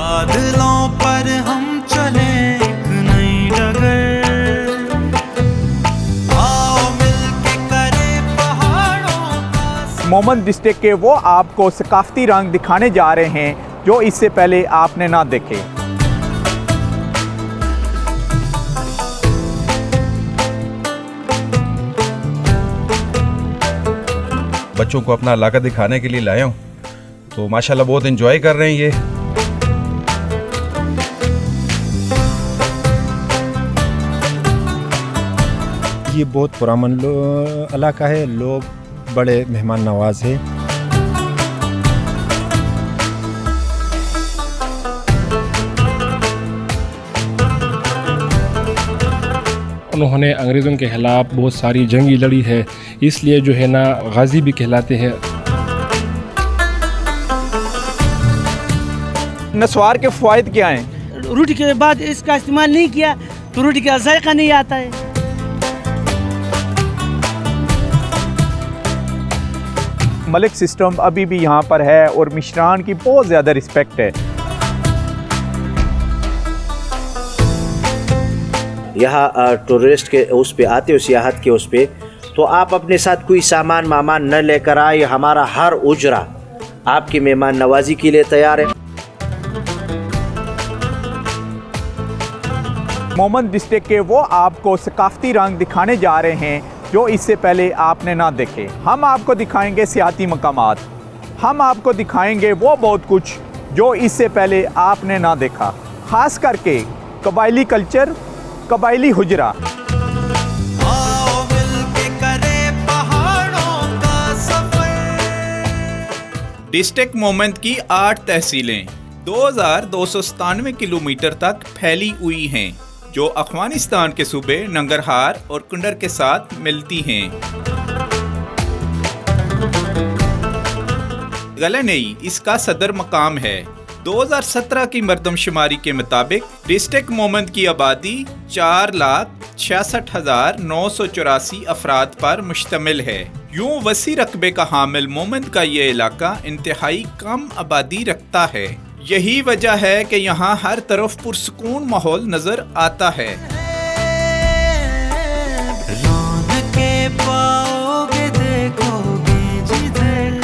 बादलों पर हम चले एक नई डगर, आओ मिलके करें पहाड़ों का। मोहम्मद डिस्ट्रिक्ट के वो आपको सकाफती रंग दिखाने जा रहे हैं जो इससे पहले आपने ना देखे। बच्चों को अपना इलाका दिखाने के लिए लाया हूँ, तो माशाल्लाह बहुत एंजॉय कर रहे हैं ये बहुत पुराना इलाका है, लोग बड़े मेहमान नवाज हैं। उन्होंने अंग्रेज़ों के ख़िलाफ़ बहुत सारी जंगी लड़ी है, इसलिए जो है ना गाज़ी भी कहलाते हैं। नस्वार के फ़वाइद क्या हैं? रोटी के बाद इसका इस्तेमाल नहीं किया तो रोटी का जायका नहीं आता है। मलिक सिस्टम अभी भी यहाँ पर है और मिश्रान की बहुत ज़्यादा रिस्पेक्ट है। यहाँ टूरिस्ट के उस पे आते हो, सियाहत के उस पे, तो आप अपने साथ कोई सामान न लेकर आए। हमारा हर उजरा आपकी मेहमान नवाजी के लिए तैयार है। मोहम्मद डिस्ट्रिक्ट के वो आपको सकाफती रंग दिखाने जा रहे हैं जो इससे पहले आपने ना देखे। हम आपको दिखाएंगे सियाती मकामात, हम आपको दिखाएंगे वो बहुत कुछ जो इससे पहले आपने ना देखा, ख़ास करके कबायली कल्चर, कबायली हुजरा। आओ मिलके करें पहाड़ों का सफर। डिस्ट्रिक्ट मोहम्मद की 8 तहसीलें 2297 किलोमीटर तक फैली हुई हैं, जो अफगानिस्तान के सूबे नंगरहार और कुंडर के साथ मिलती हैं। गलनई इसका सदर मकाम है। 2017 की मरदमशुमारी के मुताबिक डिस्ट्रिक्ट मोहम्मद की आबादी 4,66,984 अफराद पर मुश्तमिल है। यूं वसी रकबे का हामिल मोहम्मद का ये इलाका इंतहाई कम आबादी रखता है। यही वजह है कि यहाँ हर तरफ पुरसुकून माहौल नजर आता है। रौनकें पाओगे देखोगे जिधर,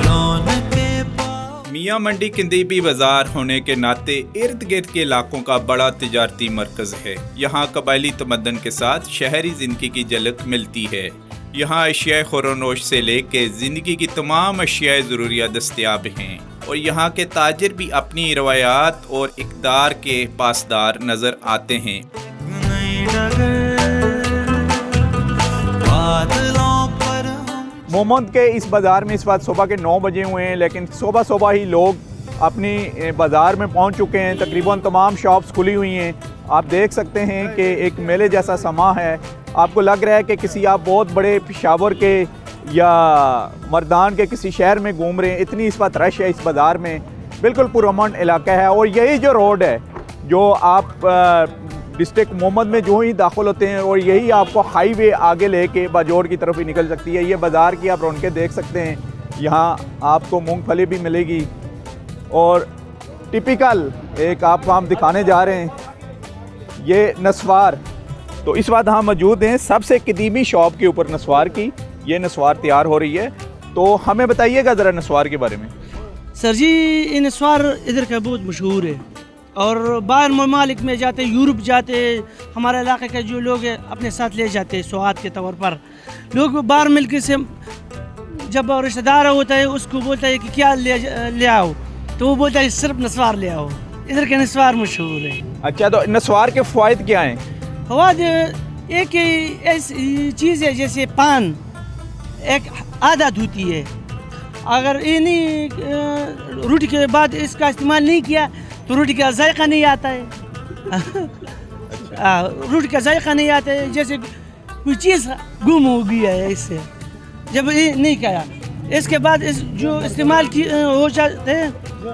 रौनकें पाओगे। मियाँ मंडी किंदीबी बाजार होने के नाते इर्द गिर्द के इलाकों का बड़ा तिजारती मरकज है। यहाँ कबायली तमद्दन के साथ शहरी जिंदगी की झलक मिलती है। यहाँ अशियाए खुरोनोश से लेके जिंदगी की तमाम अशियाए ज़रूरियात दस्तयाब हैं और यहाँ के ताजिर भी अपनी रवायात और इक़दार के पासदार नज़र आते हैं। मोहम्मद के इस बाज़ार में इस वक्त सुबह के 9 बजे हुए हैं, लेकिन सुबह ही लोग अपनी बाज़ार में पहुंच चुके हैं। तकरीबन तमाम शॉप्स खुली हुई हैं। आप देख सकते हैं कि एक मेले जैसा समा है। आपको लग रहा है कि किसी आप बहुत बड़े पेशावर के या मर्दान के किसी शहर में घूम रहे हैं। इतनी इस वक्त रश है इस बाज़ार में, बिल्कुल पुरअमन इलाका है। और यही जो रोड है जो आप डिस्ट्रिक्ट मोहम्मद में जो ही दाखिल होते हैं, और यही आपको हाईवे आगे लेके बाजोड़ की तरफ ही निकल सकती है। ये बाज़ार की आप रौनकें देख सकते हैं। यहाँ आपको मूंगफली भी मिलेगी और टिपिकल एक आपको हम दिखाने जा रहे हैं ये नस्वार। तो इस वक्त हम मौजूद हैं सबसे कदीमी शॉप के ऊपर नस्वार की। ये नस्वार तैयार हो रही है, तो हमें बताइएगा ज़रा नस्वार के बारे में। सर जी, ये नस्वार इधर का बहुत मशहूर है और बाहर ममालिक में जाते, यूरोप जाते, हमारे इलाके के जो लोग हैं अपने साथ ले जाते हैं सौगात के तौर पर। लोग बाहर मिलकर से जब रिश्तेदार होता है उसको बोलता है कि क्या ले आओ, तो वो बोलता है सिर्फ नस्वार ले आओ। इधर के नस्वार मशहूर है। अच्छा, तो नस्वार के फ़वाइद क्या हैं? फ़वाइद एक ऐसी चीज़ है जैसे पान एक आदत होती है। अगर ये नहीं रोटी के बाद इसका इस्तेमाल नहीं किया तो रोटी का जायका नहीं आता है। रोटी का जायका नहीं आता है, जैसे कोई चीज़ गुम हो गया है इससे, जब ये नहीं किया। इसके बाद इस जो इस्तेमाल की हो जाते हैं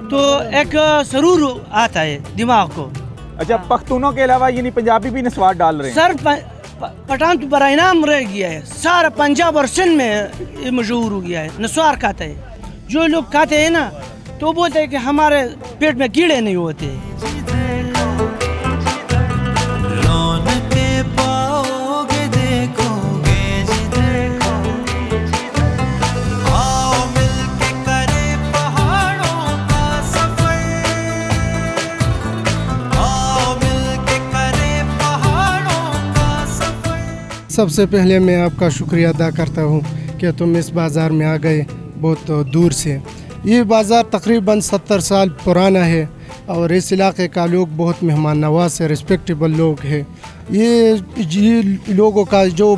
तो एक सरूर आता है दिमाग को। अच्छा, पख्तूनों के अलावा यानी पंजाबी भी नस्वार डाल रहे हैं? सर पठान तो बड़ा इनाम रह गया है, सारा पंजाब और सिंध में ये मशहूर हो गया है। नस्वार खाते हैं जो लोग खाते हैं ना, तो वो बोलते हैं कि हमारे पेट में कीड़े नहीं होते। रौनकें पाओगे देखोगे जिधर, आओ मिलके करें पहाड़ों का सफर, आओ मिलके करें पहाड़ों का सफर। सबसे पहले मैं आपका शुक्रिया अदा करता हूँ कि तुम इस बाज़ार में आ गए बहुत दूर से। ये बाज़ार तकरीबन 70 साल पुराना है और इस इलाके का लोग बहुत मेहमान नवाज है, रिस्पेक्टेबल लोग हैं। ये लोगों का जो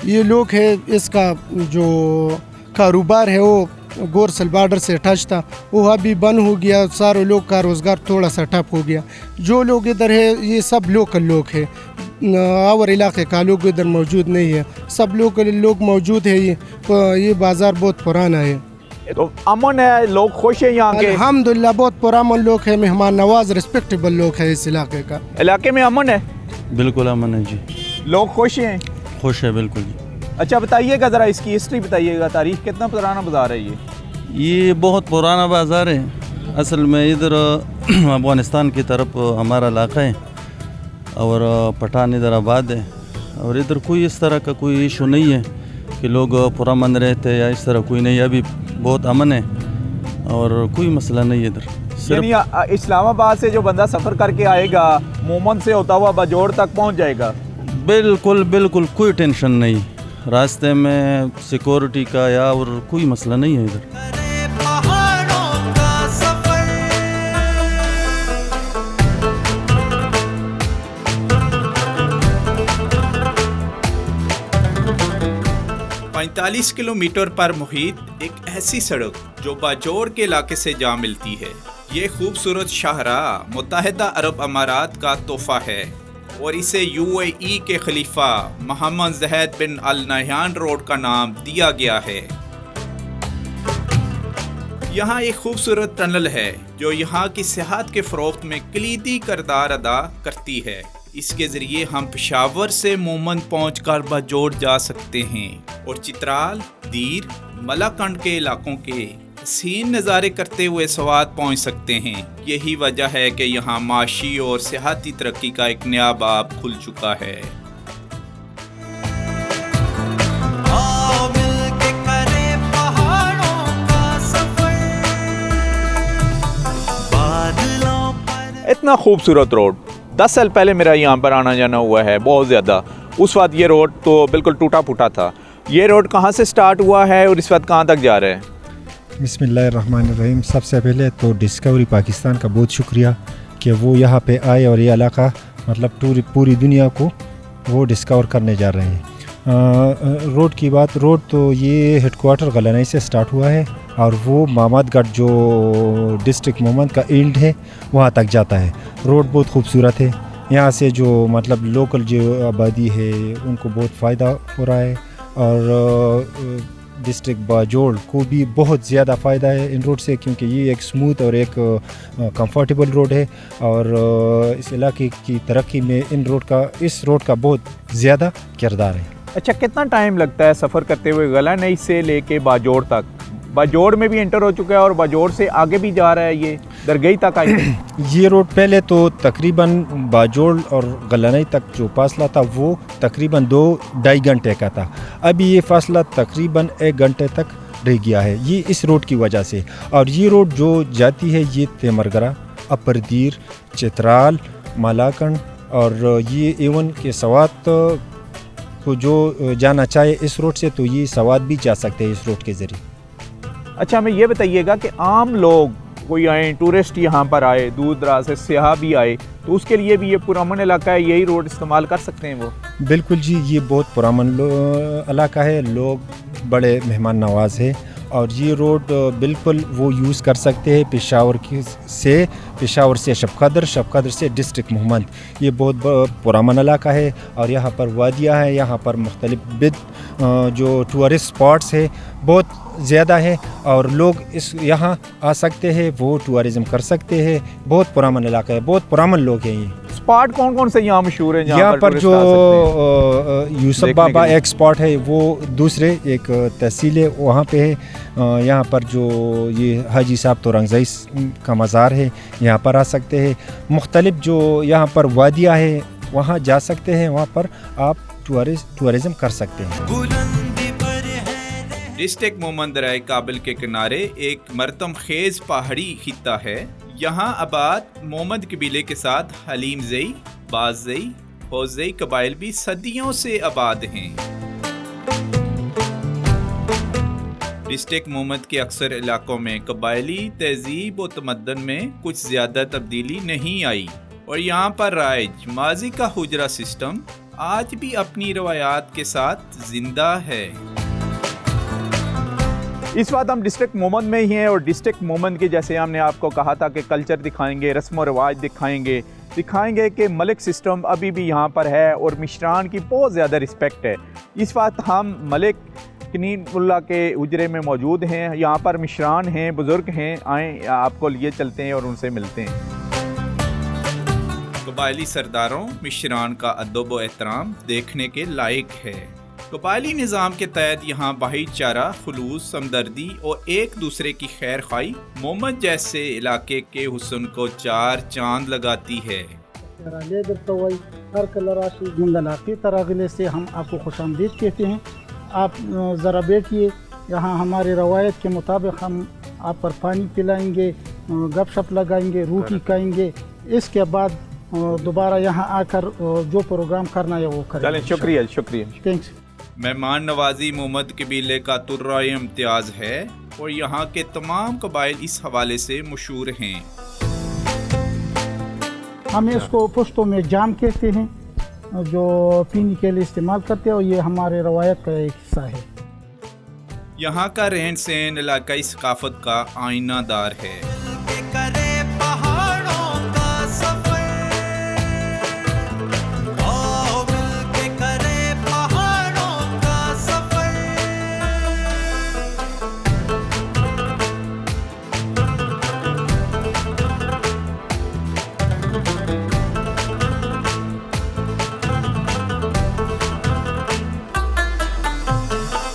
ये लोग है, इसका जो कारोबार है वो गोरसल बॉर्डर से टच था, वो अभी बंद हो गया। सारे लोग का रोज़गार थोड़ा सा ठप हो गया। जो लोग इधर है ये सब लोकल लोग हैं, और इलाके का लोग इधर मौजूद नहीं है, सब लोग मौजूद है। ये बाज़ार बहुत पुराना है, तो अमन है, लोग खुश हैं यहाँ के? अल्हम्दुलिल्लाह बहुत पुरान लोग है, मेहमान नवाज रिस्पेक्टेबल लोग है इस इलाके का। इलाके में अमन है? बिल्कुल अमन है जी। लोग खुश हैं? खुश है बिल्कुल जी। अच्छा बताइएगा ज़रा इसकी हिस्ट्री बताइएगा, तारीख कितना पुराना बाज़ार है ये बहुत पुराना बाज़ार है। असल में इधर अफगानिस्तान की तरफ हमारा इलाका है और पठान इधर आबाद है, और इधर कोई इस तरह का कोई इशू नहीं है कि लोग पुरअमन रहते या इस तरह कोई नहीं। अभी बहुत अमन है और कोई मसला नहीं है इधर। यानी इस्लामाबाद से जो बंदा सफ़र करके आएगा मोमन से होता हुआ बाजोड़ तक पहुंच जाएगा? बिल्कुल बिल्कुल, कोई टेंशन नहीं, रास्ते में सिक्योरिटी का या और कोई मसला नहीं है इधर। पहाड़ों का सफर, 45 किलोमीटर पर मुहित एक ऐसी सड़क जो बाजोड़ के इलाके से जा मिलती है। ये खूबसूरत शाहराह मुत्तहिदा अरब अमारात का तोहफा है और इसे UAE के खलीफा मोहम्मद ज़ैद बिन अल नहयान रोड का नाम दिया गया है। यहाँ एक खूबसूरत टनल है जो यहाँ की सियाहत के फ़रोख्त में कलीदी किरदार अदा करती है। इसके ज़रिए हम पेशावर से मोमन पहुँचकर बाजोड़ जा सकते हैं और चित्राल, दीर, मलाकंड के इलाकों के हसीन नज़ारे करते हुए स्वात पहुँच सकते हैं। यही वजह है कि यहाँ माशी और सियाहती तरक्की का एक नया बाब खुल चुका है। आओ मिलके करें पहाड़ों का सफर, बादलों पर। इतना खूबसूरत रोड, 10 साल पहले मेरा यहाँ पर आना जाना हुआ है बहुत ज़्यादा। उस वक्त ये रोड तो बिल्कुल टूटा फूटा था। ये रोड कहाँ से स्टार्ट हुआ है और इस वक्त कहाँ तक जा रहा है? बिस्मिल्लाहिर्रहमानिर्रहीम। सबसे पहले तो डिस्कवरी पाकिस्तान का बहुत शुक्रिया कि वो यहाँ पे आए और ये इलाका मतलब पूरी दुनिया को वो डिस्कवर करने जा रहे हैं। रोड की बात, रोड तो ये हेडक्वार्टर गलनई से स्टार्ट हुआ है और वो मामदगढ़ जो डिस्ट्रिक्ट मोहम्मद का एंड है वहाँ तक जाता है। रोड बहुत खूबसूरत है। यहाँ से जो मतलब लोकल जो आबादी है उनको बहुत फ़ायदा हो रहा है और डिस्ट्रिक्ट बाजोड़ को भी बहुत ज़्यादा फ़ायदा है इन रोड से, क्योंकि ये एक स्मूथ और एक कंफर्टेबल रोड है और इस इलाके की तरक्की में इस रोड का बहुत ज़्यादा किरदार है। अच्छा, कितना टाइम लगता है सफ़र करते हुए गलनई से लेके बाजोड़ तक? बाजोड़ में भी एंटर हो चुका है और बाजोड़ से आगे भी जा रहा है, ये दरगई तक आई। ये रोड पहले तो तकरीबन बाजोड़ और गलनई तक जो फासला था वो तकरीबन 2-2.5 घंटे का था। अभी ये फासला तकरीबन 1 घंटे तक रह गया है, ये इस रोड की वजह से। और ये रोड जो जाती है ये तेमरगरा, अपर दीर, चित्राल, मालाकंड और ये एवन के स्वात को जो जाना चाहे इस रोड से तो ये स्वात भी जा सकते हैं इस रोड के ज़रिए। अच्छा, हमें ये बताइएगा कि आम लोग कोई आए, टूरिस्ट यहाँ पर आए, दूर दराज से सियाह भी आए, तो उसके लिए भी ये पुरअमन इलाका है, यही रोड इस्तेमाल कर सकते हैं वो? बिल्कुल जी, ये बहुत पुरअमन इलाका है, लोग बड़े मेहमान नवाज है और ये रोड बिल्कुल वो यूज़ कर सकते हैं पेशावर से शबकदर से डिस्ट्रिक्ट मोहम्मद। ये बहुत पुरअमन इलाका है और यहाँ पर वादियाँ हैं, यहाँ पर मुख्तलिफ जो टूरिस्ट स्पॉट्स है बहुत ज़्यादा है और लोग यहाँ आ सकते हैं, वो टूरिज़म कर सकते हैं। बहुत पुरअमन इलाका है, बहुत पुरअमन लोग हैं ये। स्पॉट कौन कौन से यहाँ मशहूर हैं यहाँ पर टूरिस्ट जो आ सकते हैं यूसुफ देखने बाबा के लिए? एक स्पॉट है, वो दूसरे एक तहसील है वहाँ पे है। यहाँ पर जो ये हाजी साहब तोरंगज़ई का मज़ार है, यहाँ पर आ सकते हैं। मुख्तलिफ जो यहाँ पर वादियाँ है वहाँ जा सकते हैं, वहाँ पर आप टूरिज़म कर सकते हैं। बुलंदी पर है डिस्ट्रिक्ट मोहम्मद दरियाए काबिल के किनारे एक मरतम खेज पहाड़ी खित्ता है। यहाँ आबाद मोहम्मद कबीले के साथ हलीम ज़ई, बाज़ ज़ई, फौज़ई कबाइल भी सदियों से आबाद हैं। डिस्ट्रिक्ट मोहम्मद के अक्सर इलाकों में कबायली तहजीब व तमद्दन में कुछ ज़्यादा तब्दीली नहीं आई और यहाँ पर राइज माजी का हुजरा सिस्टम आज भी अपनी रवायात के साथ जिंदा है। इस वक्त हम डिस्ट्रिक्ट मोहम्मद में ही हैं और डिस्ट्रिक्ट मोहम्मद की जैसे हमने आपको कहा था कि कल्चर दिखाएंगे, रस्म व रवाज दिखाएंगे कि मलिक सिस्टम अभी भी यहाँ पर है और मिश्रान की बहुत ज़्यादा रिस्पेक्ट है। इस वक्त हम मलिक कनीमुल्लाह के हुजरे में मौजूद हैं। यहाँ पर मिश्रान हैं, बुज़ुर्ग हैं, आएँ आपको लिए चलते हैं और उनसे मिलते हैं। कबायली सरदारों मिश्रान का अदब व एहतराम देखने के लायक है। कबायली निज़ाम के तहत यहाँ भाईचारा, खुलूस, हमदर्दी और एक दूसरे की खैर खाई मोहम्मद जैसे इलाके के हुस्न को चार चांद लगाती है। से हम आपको खुशामदीद कहते हैं। आप ज़रा बैठिए, यहाँ हमारे रवायत के मुताबिक हम आप पर पानी पिलाएंगे, गपशप लगाएंगे, रोटी खाएंगे। इसके बाद दोबारा यहाँ आकर जो प्रोग्राम करना है वो करें। शुक्रिया थैंक्स। मेहमान नवाजी मोहम्मद कबीले का तुर्राए इम्तियाज़ है और यहाँ के तमाम कबाइल इस हवाले से मशहूर हैं। हम इसको पुश्तो में जाम कहते हैं, जो पीने के लिए इस्तेमाल करते हैं और ये हमारे रवायत का एक हिस्सा है। यहाँ का रहन सहन इलाकाई सकाफत का आईनादार है। के करे पहाड़ों का सफर आओ मिल के करे पहाड़ों का सफर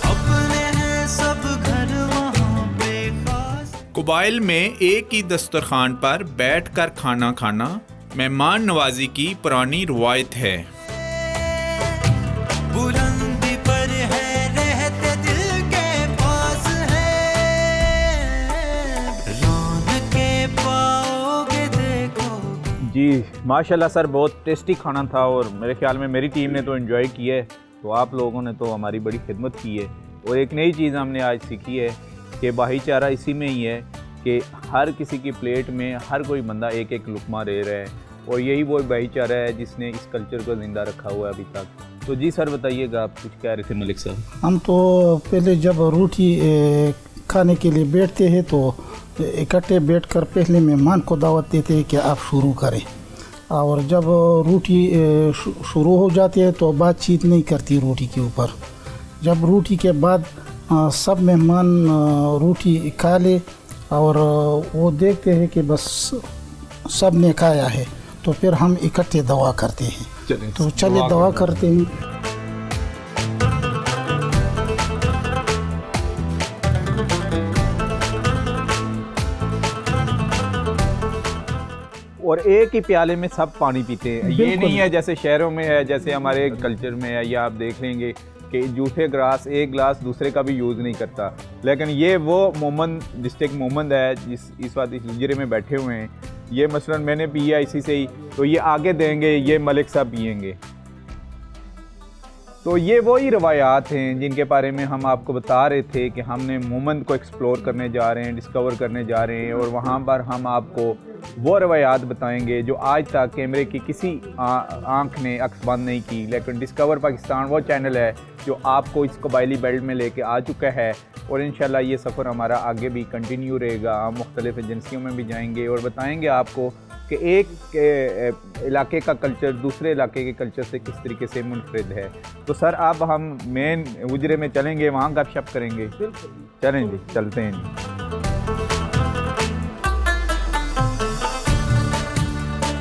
अपने हैं सब घर वहाँ पे खास कबाइल में एक ही दस्तरखान पर बैठकर खाना खाना मेहमान नवाजी की पुरानी रवायत है। बुलंदी पर है रहते दिल के पास है रौनके पाओगे देखोगे। जी माशाल्लाह सर, बहुत टेस्टी खाना था और मेरे ख्याल में मेरी टीम ने तो एंजॉय किया है, तो आप लोगों ने तो हमारी बड़ी खिदमत की है। और एक नई चीज़ हमने आज सीखी है कि भाईचारा इसी में ही है कि हर किसी की प्लेट में हर कोई बंदा एक एक लुकमा ले रहा है और यही वो भाईचारा है जिसने इस कल्चर को ज़िंदा रखा हुआ है अभी तक। तो जी सर बताइएगा, आप कुछ कह रहे थे मलिक साहब। हम तो पहले जब रोटी खाने के लिए बैठते हैं तो इकट्ठे बैठकर पहले मेहमान को दावत देते हैं कि आप शुरू करें, और जब रोटी शुरू हो जाती है तो बातचीत नहीं करती रोटी के ऊपर। जब रोटी के बाद सब मेहमान रोटी खा ले और वो देखते हैं कि बस सब ने खाया है, तो फिर हम इकट्ठे दवा करते हैं। तो चलिए दवा करते हैं। और एक ही प्याले में सब पानी पीते हैं। ये नहीं है जैसे शहरों में है, जैसे हमारे कल्चर में है, या आप देख लेंगे कि जूठे ग्लास एक गिलास दूसरे का भी यूज़ नहीं करता। लेकिन ये वो मोहम्मद डिस्ट्रिक्ट मोहम्मद है जिस इस वक्त इस हुजरे में बैठे हुए हैं। ये मसलन मैंने पिया इसी से ही, तो ये आगे देंगे, ये मलिक साहब पियेंगे। तो ये वही रवायात हैं जिनके बारे में हम आपको बता रहे थे कि हमने मोहम्मद को एक्सप्लोर करने जा रहे हैं, डिस्कवर करने जा रहे हैं, और वहाँ पर हम आपको वो रवायात बताएंगे जो आज तक कैमरे की किसी आँख ने अक्स बंद नहीं की। लेकिन डिस्कवर पाकिस्तान वो चैनल है जो आपको इस कबायली बेल्ट में लेके आ चुका है, और इंशाल्लाह ये सफ़र हमारा आगे भी कंटिन्यू रहेगा। हम मुख्तलिफ़ एजेंसियों में भी जाएंगे और बताएंगे आपको कि एक इलाके का कल्चर दूसरे इलाके के कल्चर से किस तरीके से मुनफरिद है। तो सर अब हम मेन हुजरे में चलेंगे, वहाँ गपशप करेंगे। चलें जी, चलते हैं जी।